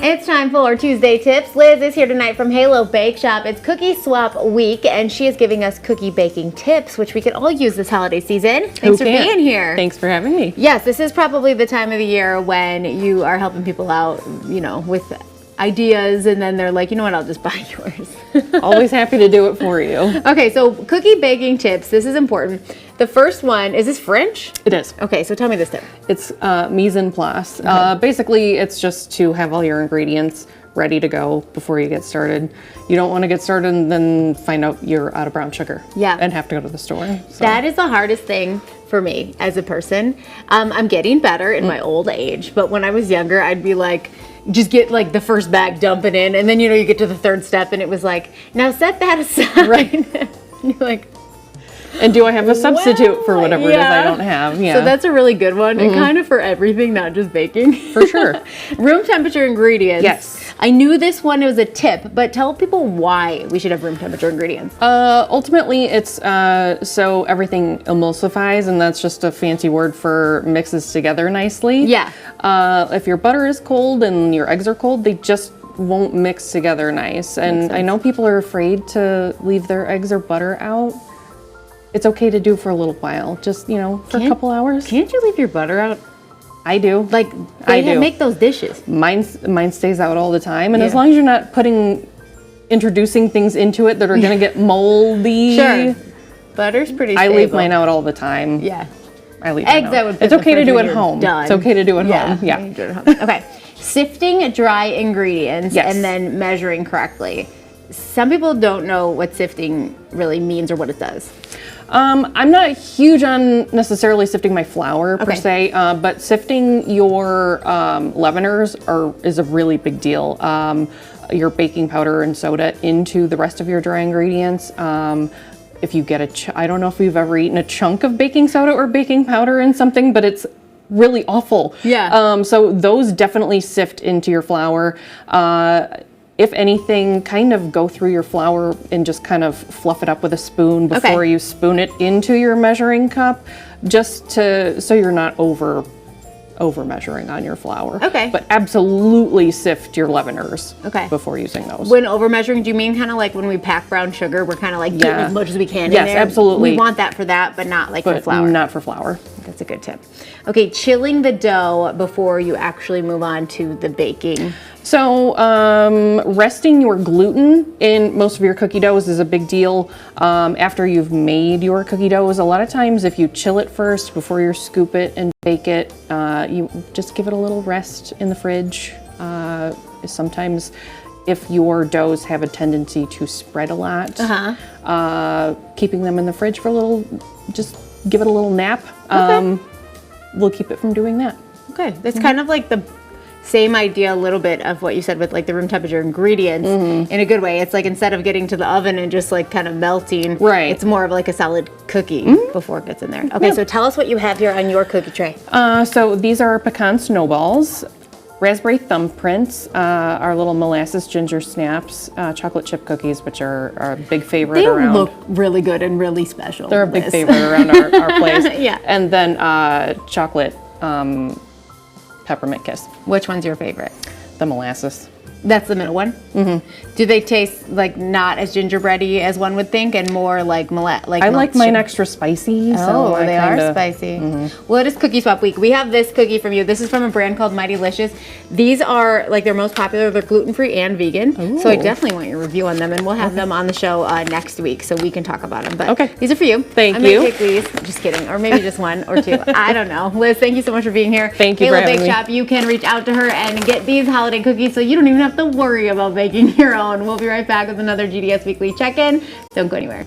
It's time for Tuesday Tips. Liz is here tonight from Halo Bakeshop. It's Cookie Swap Week, and she is giving us cookie baking tips, which we can all use this holiday season. Thanks for being here. Thanks for having me. Yes, this is probably the time of the year when you are helping people out, you know, with ideas, and then they're like, you know what, I'll just buy yours. Always happy to do it for you. Okay, so cookie baking tips. This is important. The first one, is this French? It is. Okay, so tell me this tip. It's mise en place. Basically, it's just to have all your ingredients ready to go before you get started. You don't want to get started and then find out you're out of brown sugar. Yeah. And have to go to the store. So. That is the hardest thing for me as a person. I'm getting better in my old age, but when I was younger, I'd be like, just get like the first bag, dump it in, and then, you know, you get to the third step and it was like, now set that aside. Right. You're like, and do I have a substitute for whatever it is I don't have? Yeah. So that's a really good one. And kind of for everything, not just baking. For sure. Room temperature ingredients. Yes. I knew this one was a tip, but tell people why we should have room temperature ingredients. Ultimately, it's so everything emulsifies, and that's just a fancy word for mixes together nicely. Yeah. If your butter is cold and your eggs are cold, they just won't mix together nice. And I know people are afraid to leave their eggs or butter out. It's okay to do for a little while, just, you know, for a couple hours. Can't you leave your butter out? I do. Like, they make those dishes. Mine stays out all the time, and as long as you're not introducing things into it that are going to get moldy. Sure. Butter's pretty stable. I leave mine out all the time. Yeah. I leave Eggs, mine out. I would put It's okay to do at home. Done. It's okay to do at home. Yeah. Okay. Sifting dry ingredients and then measuring correctly. Some people don't know what sifting really means or what it does. I'm not huge on necessarily sifting my flour per se, but sifting your leaveners is a really big deal. Your baking powder and soda into the rest of your dry ingredients. If you get I don't know if you've ever eaten a chunk of baking soda or baking powder in something, but it's really awful. Yeah. So those definitely sift into your flour. If anything, kind of go through your flour and just kind of fluff it up with a spoon before you spoon it into your measuring cup, just so you're not over measuring on your flour. Okay. But absolutely sift your leaveners before using those. When over measuring, do you mean kind of like when we pack brown sugar, we're kind of like getting as much as we can in there? Yes, absolutely. We want that for that, but not like for flour. Not for flour. That's a good tip. Okay, chilling the dough before you actually move on to the baking. So resting your gluten in most of your cookie doughs is a big deal. After you've made your cookie doughs, a lot of times if you chill it first before you scoop it and bake it, you just give it a little rest in the fridge. Sometimes if your doughs have a tendency to spread a lot, keeping them in the fridge for a little, just give it a little nap, will keep it from doing that. Okay, that's kind of like the same idea a little bit of what you said with like the room temperature ingredients in a good way. It's like instead of getting to the oven and just like kind of melting, it's more of like a solid cookie before it gets in there. Okay, so tell us what you have here on your cookie tray. So these are pecan snowballs, raspberry thumbprints, our little molasses ginger snaps, chocolate chip cookies, which are a big favorite around. They look really good and really special. They're a big favorite around our place. Yeah. And then chocolate peppermint kiss. Which one's your favorite? The molasses. That's the middle one? Mm-hmm. Do they taste like not as gingerbready as one would think and more like I like mine extra spicy. So they are spicy. Well, it is Cookie Swap Week. We have this cookie from you. This is from a brand called Mightylicious. These are like their most popular. They're gluten-free and vegan. So I definitely want your review on them, and we'll have them on the show next week so we can talk about them. But these are for you. Thank you. I might take these. Just kidding. Or maybe just one or two. I don't know. Liz, thank you so much for being here. Thank you for having me. Halo Bakeshop. You can reach out to her and get these holiday cookies so you don't even have to worry about baking your own. We'll be right back with another GDS Weekly check-in. Don't go anywhere.